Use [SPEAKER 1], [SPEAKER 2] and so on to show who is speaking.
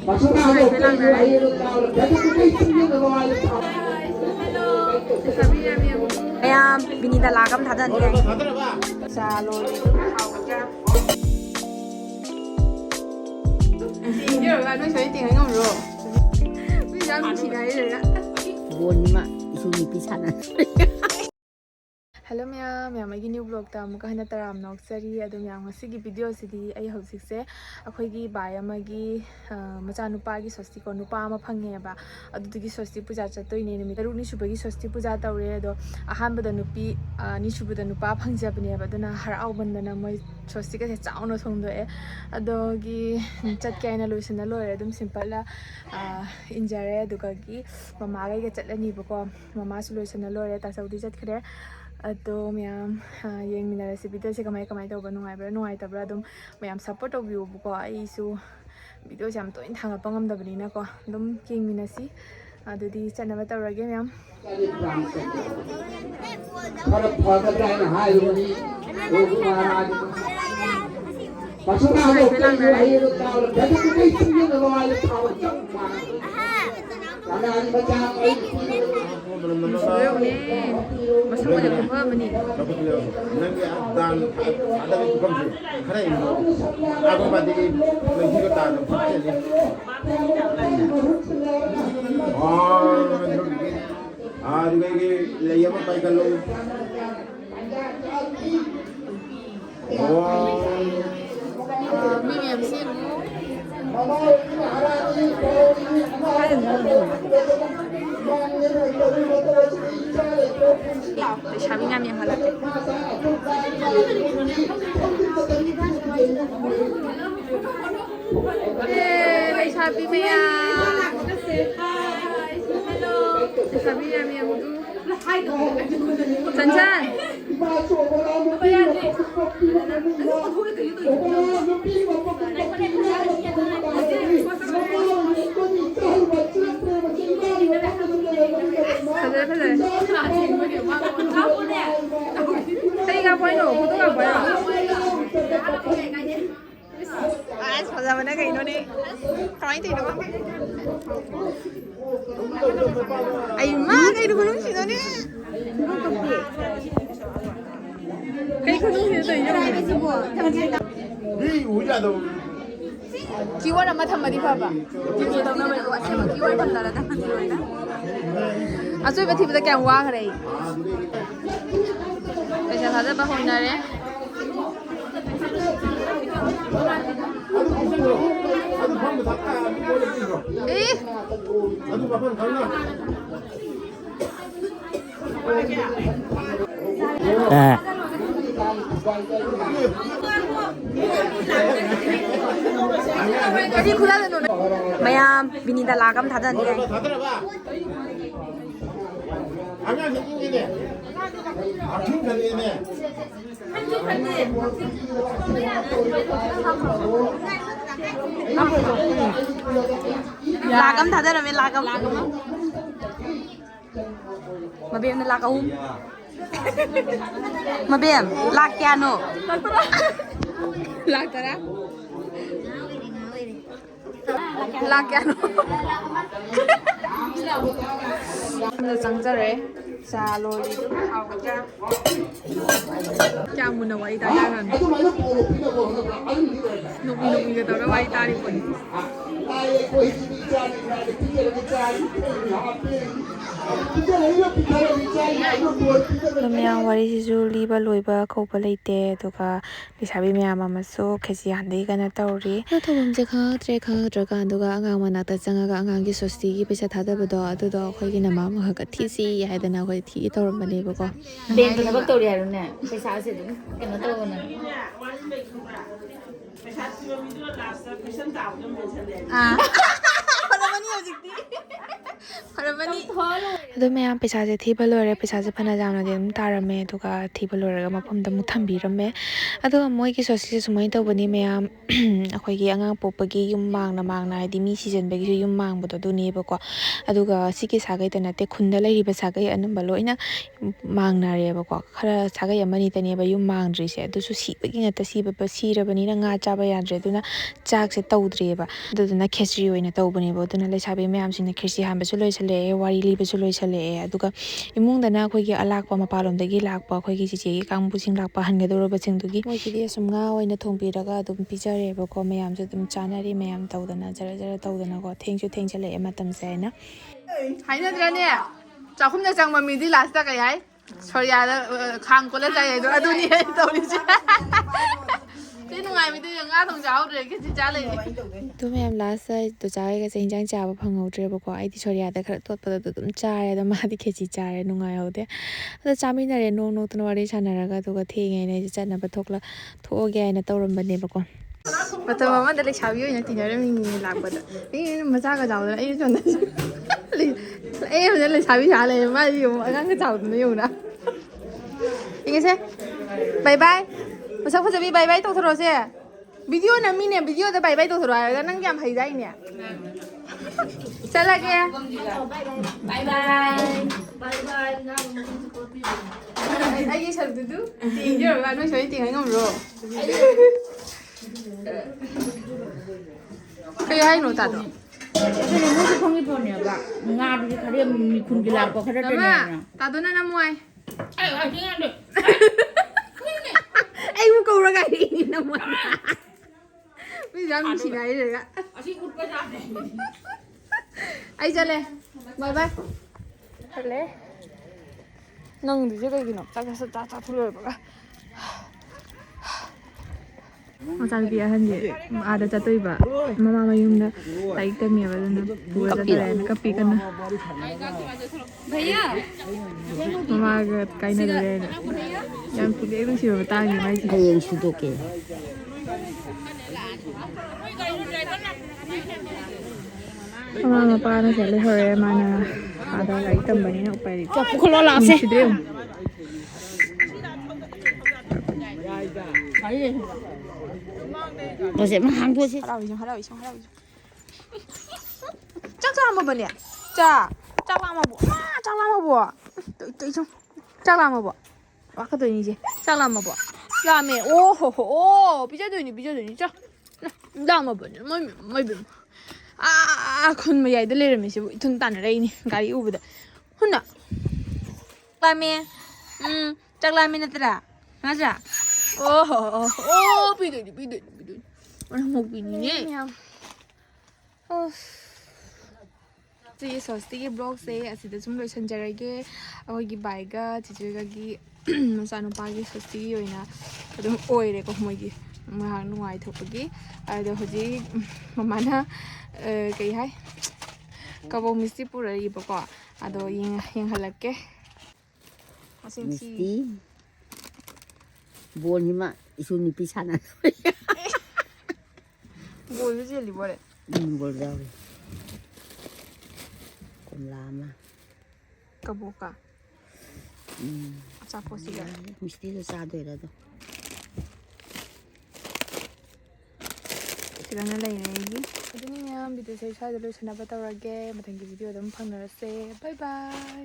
[SPEAKER 1] mayam binida lagam thada ni chalo hauja yo ga no sei ting ngom ro mi jam chi nai re ya
[SPEAKER 2] won ma isu ni pi chana
[SPEAKER 1] Hello ma'am, I new vlog ta muka hana taram nok sari adum yang masigi video sidi ai hosik se akhoi gi bai amagi macha nupa gi sosti ko nupa ama phange ba adu gi sosti puja chatoi ne mi taru ni subagi sosti puja tawre do ahan bada nupi ni subada nupa phangja bne ba dana har au bandana moi sosti ka se chauna thong do e ado gi chat kai na loisana lore adum simple la injare duka gi mama ga chatlani ba ko mama su loisana lore ta saudi chat khre ado mayam yeng mina recipe se kamai tawba nungaiba nungaitabra adum mayam support tawbiu ko ai su video jam toin thanga pangam dabni na ko adum yeng mina si adudi chanaba tawrage mayam masuk aja apa meni
[SPEAKER 3] nanti dan ada itu kan karena ini aku pasti lagi kita ada juga ini layam apa kalau
[SPEAKER 1] mimi MC sabi nga yang halap may sabi mo yan sabi nga yang du Chan Saya nggak boleh no, foto nggak boleh. Foto mana kayak ini nih? Kalau itu itu kan? Ayo mah kayak itu belum sih nih. Kayak itu sih itu ya.
[SPEAKER 3] Ini udah tuh.
[SPEAKER 1] Kiwan nama thamba di papa. Kiwan nama itu asal kiwan thamba lah thamba di mana? Asal berarti kita kayak wah kali. Bisa saja bahon nare. Jadi kuda tu nuna. Mayam binida lagam thada ni.
[SPEAKER 3] 아니야 생긴이네. 아침간이네.
[SPEAKER 1] Lagam thada rame lagam. Mabem na lagam. Mabem lag kya no? Lag tara. Lag kya no? Sangjare salori hauja kya muna wai ta yaran nubi ga tara wai tari pun Lumyang wari sisu liba loiba kaupa leite duka lisabi miyam amasu khesi handai kana tauri na thobam je khadra ka duga angang manakta changaga angang gi sosti gi pesa thadabado adudo khoi gi nama ma ka thisi haidana khoi thi tawram bane ba ko
[SPEAKER 2] ben da bak tauri haru ne pesa ase dum kena tawna Paramani
[SPEAKER 1] ꯑꯗꯣ ꯃꯌꯥꯝ ꯄꯩꯁꯥꯁꯦ ꯊꯤꯕ ꯂꯣꯏꯔꯦ ꯄꯩꯁꯥꯁꯦ ꯐꯅ ꯌꯥꯝꯅꯗꯤ ꯑꯗꯨꯝ ꯇꯥꯔꯝꯃꯦ ꯑꯗꯨꯒ ꯊꯤꯕ ꯂꯣꯏꯔꯒ ꯃꯐꯝꯗ ꯑꯃꯨꯛ ꯊꯝꯕꯤꯔꯝꯃꯦ ꯑꯗꯨꯒ ꯃꯣꯏꯒꯤ ꯁꯣꯁꯇꯤꯁꯦ ꯁꯨꯃꯥꯏꯅ ꯇꯧꯕꯅꯤ ꯃꯌꯥꯝ ꯑꯩꯈꯣꯏꯒꯤ ꯑꯉꯥꯡ ꯄꯣꯛꯄꯒꯤ ꯌꯨꯝ ꯃꯥꯡꯅ ꯍꯥꯏꯗꯤ ꯃꯤ ꯁꯤꯖꯟꯕꯒꯤꯁꯨ ꯌꯨꯝ ꯃꯥꯡꯕꯗꯣ ꯑꯗꯨꯅꯦꯕꯀꯣ ꯑꯗꯨꯒ ꯁꯤꯒꯤ ꯁꯥꯒꯩꯗ ꯅꯠꯇꯦ ꯈꯨꯟꯗ ꯂꯩꯔꯤꯕ ꯁꯥꯒꯩ ꯑꯅꯝꯕ ꯂꯣꯏꯅ ꯃꯥꯡꯅꯔꯦꯕꯀꯣ ꯈꯔ ꯁꯥꯒꯩ ꯑꯃꯅꯤꯇꯅꯦꯕ ꯌꯨꯝ ꯃꯥꯡꯗ꯭ꯔꯤꯁꯦ ꯑꯗꯨꯁꯨ ꯁꯤꯕꯒꯤ ꯉꯥꯛꯇ ꯁꯤꯔꯕꯅꯤನ ꯉꯥ ꯆꯥꯕ ꯌꯥꯗ꯭ꯔꯦ ꯑꯗꯨꯅ ꯆꯥꯛꯁꯦ ꯇꯧꯗ꯭ꯔꯤꯑꯕ ꯑꯗꯨꯗꯨꯅ ꯈꯦꯆ꯭ꯔꯤ ꯑꯣꯏꯅ ꯇꯧꯕꯅꯦꯕ ꯑꯗꯨꯅ ꯂꯩꯁꯥꯕꯤ ꯃꯌꯥꯝꯁꯤꯡꯅ ꯈꯦꯆ꯭ꯔꯤ ꯍꯥꯟꯕꯁꯨ ꯂꯣꯏꯁꯜꯂꯛꯑꯦ ꯋꯥꯔꯤ ꯂꯤꯕꯁꯨ ꯂꯣꯏꯁꯜꯂꯛꯑꯦ ꯑꯗꯨꯒ ꯏꯃꯨꯡꯗꯅ ꯑꯩꯈꯣꯏꯒꯤ ꯑꯂꯥꯛꯄ ꯃꯄꯥꯟꯂꯣꯝꯗꯒꯤ ꯂꯥꯛꯄ ꯑꯩꯈꯣꯏꯒꯤ ꯆꯤꯆꯦꯒꯤ ꯀꯥꯡꯕꯨꯁꯤꯡ ꯂꯥꯛꯄ ꯍꯟꯒꯗꯧꯔꯕꯁꯤꯡꯗꯨꯒꯤ ꯃꯣꯏꯒꯤꯗꯤ ꯑꯁꯨꯝ ꯉꯥ ꯑꯣꯏꯅ ꯊꯣꯡꯕꯤꯔꯒ ꯑꯗꯨꯝ ꯄꯤꯖꯔꯦꯕꯀꯣ ꯃꯌꯥꯝꯁꯨ ꯑꯗꯨꯝ ꯆꯥꯅꯔꯤ ꯃꯌꯥꯝ ꯇꯧꯗꯅ ꯖꯔ ꯖꯔ ꯇꯧꯗꯅꯀꯣ ꯊꯦꯡꯁꯨ ꯊꯦꯡꯖꯜꯂꯛꯑꯦ ꯃꯇꯝꯁꯦ ꯍꯥꯏꯅ
[SPEAKER 4] ꯍꯥꯏꯅꯗ꯭ꯔꯅꯦ ꯆꯥꯛꯈꯨꯝꯗ ꯆꯪꯕ ꯃꯤꯗꯤ ꯂꯥꯁꯇ ꯀꯩ ꯍꯥꯏ ꯁꯣꯔꯤꯌꯥꯗ ꯈꯥꯡ ꯀꯣꯜꯂ ꯆꯥꯏ ꯍꯥꯏꯗꯣ ꯑꯗꯨꯅꯤ ꯇꯧꯔꯤꯁꯦ ꯁꯤ ꯅꯨꯡꯉꯥꯏꯕꯗꯤ ꯉꯥ ꯊꯣꯡ ꯆꯥꯍꯧꯗ꯭ꯔꯦ ꯈꯦꯆꯤ ꯆꯥ ꯂꯩꯔꯦ
[SPEAKER 1] ꯑꯗꯨ ꯃꯌꯥꯝ ꯂꯥꯁꯇ ꯆꯥꯔꯒꯁꯦ ꯍꯤꯟꯖꯥꯡ ꯆꯥꯕ ꯐꯪꯍꯧꯗ꯭ꯔꯦꯕꯀꯣ ꯑꯩꯗꯤ ꯁꯣꯔꯤꯌꯥꯗ ꯈꯔ ꯇꯣꯠꯄꯗ ꯑꯗꯨꯝ ꯆꯥꯔꯦ ꯑꯗꯣ ꯃꯥꯗꯤ ꯈꯦꯆꯤ ꯆꯥꯔꯦ ꯅꯨꯡꯉꯥꯏꯍꯧꯗꯦ ꯑꯗꯣ ꯆꯥꯃꯤꯟꯅꯔꯦ ꯅꯣꯛꯇꯅ ꯋꯥꯔꯤ ꯁꯥꯟꯅꯔꯒ ꯑꯗꯨꯒ ꯊꯦꯡꯉꯦꯅ ꯑꯩꯁꯦ ꯆꯠꯅꯕ ꯊꯣꯛꯑꯒꯦ ꯍꯥꯏꯅ ꯇꯧꯔꯝꯕꯅꯦꯕꯀꯣ
[SPEAKER 4] ꯃꯇꯝ ꯑꯃꯗ ꯂꯩꯁꯥꯕꯤ ꯑꯣꯏꯅ ꯇꯤꯟꯅꯔꯝꯃꯤꯅꯤ ꯂꯥꯛꯄꯗ ꯃꯆꯥꯒ ꯆꯥꯎꯗꯅ ꯑꯩ ꯁꯣꯝꯗ ꯑꯩ ꯍꯧꯖꯤꯛ ꯂꯩꯁꯥꯕꯤ ꯁꯥ ꯂꯩꯔꯦ ꯃꯥꯗꯤ ꯌꯦꯡꯉꯨ ꯑꯉꯥꯡꯒ ꯆꯥꯎꯗꯅ ꯌꯦꯡꯉꯨꯅ ꯌꯦꯡꯉꯁꯦ ꯕꯥꯏ ꯕꯥꯏ ꯃꯁꯛ ꯐꯖꯕꯤ ꯕꯥꯏ ꯕꯥꯏ ꯇꯧꯊꯣꯔꯛꯑꯣꯁꯦ ꯚꯤꯗꯤꯑꯣ ꯅꯝꯃꯤꯅꯦ ꯚꯤꯗꯤꯑꯣꯗ ꯕꯥꯏ ꯕꯥꯏ ꯇꯧꯊꯣꯔꯛꯑꯣ ꯍꯥꯏꯔꯒ ꯅꯪ ꯌꯥꯝ ꯍꯩꯗꯥꯏꯅꯦ ꯆꯠꯂꯒꯦ
[SPEAKER 2] ꯕꯥꯏ ꯕꯥꯏ
[SPEAKER 4] ꯑꯩꯒꯤ ꯁꯛꯇꯨꯗꯨ ꯇꯦꯡꯖꯔꯒ ꯅꯣꯏ ꯁꯣꯏꯅ ꯇꯦꯡꯍꯟ ꯉꯝꯕ꯭ꯔꯣ ꯀꯩ ꯍꯥꯏꯅꯣ ꯇꯥꯗꯣ
[SPEAKER 2] ꯑꯗꯨꯅꯦ ꯃꯣꯏꯁꯨ ꯈꯪꯉꯤ ꯄꯣꯠꯅꯦꯕ ꯉꯥꯗꯨꯗꯤ ꯈꯔ ꯃꯤꯈꯨꯟꯒꯤ ꯂꯥꯛꯄ
[SPEAKER 4] ꯅꯃꯥ
[SPEAKER 2] ꯈꯔꯇꯅꯦꯅ
[SPEAKER 4] ꯇꯥꯗꯣꯅ ꯅꯃꯣꯏ ꯑꯩꯕꯨ ꯀꯧꯔꯒ ꯍꯥꯏꯔꯛꯏꯅꯤ ꯅꯃꯣꯏ ꯃꯤꯁꯨ ꯌꯥꯝ ꯅꯨꯡꯁꯤꯅ ꯍꯥꯏꯔꯒ ꯑꯩ ꯆꯠꯂꯦ ꯕꯥꯏ ꯕꯥꯏ ꯆꯠꯂꯦ ꯅꯪꯗꯨꯁꯦ ꯀꯩꯒꯤꯅꯣ ꯆꯥꯊꯣꯛꯂꯣꯏꯔꯕꯒ ꯃꯆꯥꯅꯨꯄꯤ ꯑꯍꯟꯁꯦ ꯑꯥꯗ ꯆꯠꯇꯣꯏꯕ ꯃꯃꯥ ꯃꯌꯨꯝꯗ ꯂꯥꯏꯔꯤꯛ ꯇꯝꯃꯦꯕ ꯑꯗꯨꯅ ꯄꯨꯔ ꯆꯠꯇꯣꯔꯦꯅ ꯀꯞꯄꯤ ꯀꯟꯅ ꯃꯃꯥꯒ ꯀꯥꯏꯅꯗꯣꯔꯦ ꯍꯥꯏꯅ ꯌꯥꯝ ꯄꯨꯛꯅꯤꯡ ꯅꯨꯡꯁꯤꯕ ꯃꯇꯥꯡꯅꯤ ꯃꯥꯏꯁꯦ
[SPEAKER 2] ꯍꯌꯦꯡ ꯁꯨꯗꯣꯛꯀꯦ
[SPEAKER 1] ꯃꯃꯥ ꯃꯄꯥꯅ ꯂꯩꯍꯧꯔꯦ ꯃꯥꯅ ꯑꯥꯗ ꯂꯥꯏꯔꯤꯛ ꯇꯝꯕꯅꯤꯅ ꯎꯄꯥꯏ ꯂꯩꯇꯦ
[SPEAKER 2] ꯄꯨꯈꯠꯂꯣ ꯂꯥꯛꯁꯦ
[SPEAKER 1] ꯅꯨꯡꯁꯤꯗ꯭ꯔꯦ ꯑꯃꯨꯛ
[SPEAKER 2] ꯍꯥꯡꯗꯣꯛꯑꯁꯤ
[SPEAKER 4] ꯍꯔꯥꯎꯏꯁꯨ ꯆꯥꯛ ꯆꯥꯝꯃꯕꯅꯦ ꯆꯥꯛ ꯂꯥꯝꯃꯕꯣ ꯆꯥꯛ ꯂꯥꯝꯃꯕꯣ ꯆꯥꯛ ꯂꯥꯝꯃꯕꯣ ꯋꯥꯀꯗꯣꯏꯅꯤꯁꯦ ꯆꯥꯛ ꯂꯥꯝꯃꯕꯣ ꯂꯥꯝꯃꯦ ꯑꯣ ꯍꯣ ꯑꯣ ꯄꯤꯖꯗꯣꯏꯅꯤ ꯆꯥ ꯂꯥꯝꯃꯕꯅꯦ ꯃꯣꯏ ꯈꯨꯟ ꯃꯌꯥꯏꯗ ꯂꯩꯔꯝꯃꯤꯁꯤꯕꯨ ꯏꯊꯨꯟ ꯇꯥꯟꯅꯔꯛꯏꯅꯤ ꯒꯥꯔꯤ ꯎꯕꯗ ꯍꯨꯟꯅ ꯂꯥꯝꯃꯦ ꯆꯥꯛ ꯂꯥꯝꯃꯦ ꯅꯠꯇ꯭ꯔꯥ ꯅꯠꯇ꯭ꯔꯥ ꯑꯣ ꯄꯤꯗꯣꯏꯅꯤ ꯃꯔꯝ ꯃꯣꯛꯄꯤꯅꯤꯅꯦ ꯁꯤꯒꯤ ꯁꯣꯁꯇꯤꯒꯤ ꯕ꯭ꯂꯣꯛꯁꯦ ꯑꯁꯤꯗ ꯁꯨꯝ ꯂꯣꯏꯁꯤꯟꯖꯔꯒꯦ ꯑꯩꯈꯣꯏꯒꯤ ꯕꯥꯏꯒ ꯆꯤꯆꯦꯒꯒꯤ ꯃꯆꯥꯅꯨꯄꯥꯒꯤ ꯁꯣꯁꯇꯤꯒꯤ ꯑꯣꯏꯅ ꯑꯗꯨꯝ ꯑꯣꯏꯔꯦꯀꯣ ꯃꯣꯏꯒꯤ ꯉꯥꯏꯍꯥꯛ ꯅꯨꯡꯉꯥꯏꯊꯣꯛꯄꯒꯤ ꯑꯗꯣ ꯍꯧꯖꯤꯛ ꯃꯃꯥꯅ ꯀꯩ ꯍꯥꯏ ꯀꯕꯣꯛ ꯃꯤꯁꯇꯤ ꯄꯨꯔꯛꯏꯕꯀꯣ ꯑꯗꯣ ꯌꯦꯡꯍꯜꯂꯛꯀꯦ
[SPEAKER 2] ꯃꯤꯁꯇꯤ ꯕꯣꯜꯁꯤꯃ ꯏꯁꯨ ꯅꯨꯄꯤ ꯁꯥꯟꯅ
[SPEAKER 4] ꯕꯣꯜꯁꯨ ꯆꯦꯜꯂꯤꯕꯣꯔꯦ
[SPEAKER 2] ꯕꯣꯜ ꯌꯥꯎꯔꯤ ꯀꯣꯝꯂꯥ ꯑꯃ
[SPEAKER 4] ꯀꯕꯣꯛꯀ ꯑꯆꯥꯄꯣꯠꯁꯤꯒ
[SPEAKER 2] ꯃꯤꯁꯇꯤꯗꯣ ꯆꯥꯗꯣꯏꯔꯥ ꯑꯗꯣ
[SPEAKER 4] ꯁꯤꯗꯅ ꯂꯩꯔꯦ ꯑꯩꯒꯤ ꯑꯗꯨꯅꯤ ꯃꯌꯥꯝ ꯚꯤꯗꯤꯑꯣꯁꯦ ꯁ꯭ꯋꯥꯏꯗ ꯂꯣꯏꯁꯤꯟꯅꯕ ꯇꯧꯔꯒꯦ ꯃꯊꯪꯒꯤ ꯚꯤꯗꯤꯑꯣ ꯑꯗꯨꯝ ꯐꯪꯅꯔꯁꯦ ꯕꯥꯏ ꯕꯥꯏ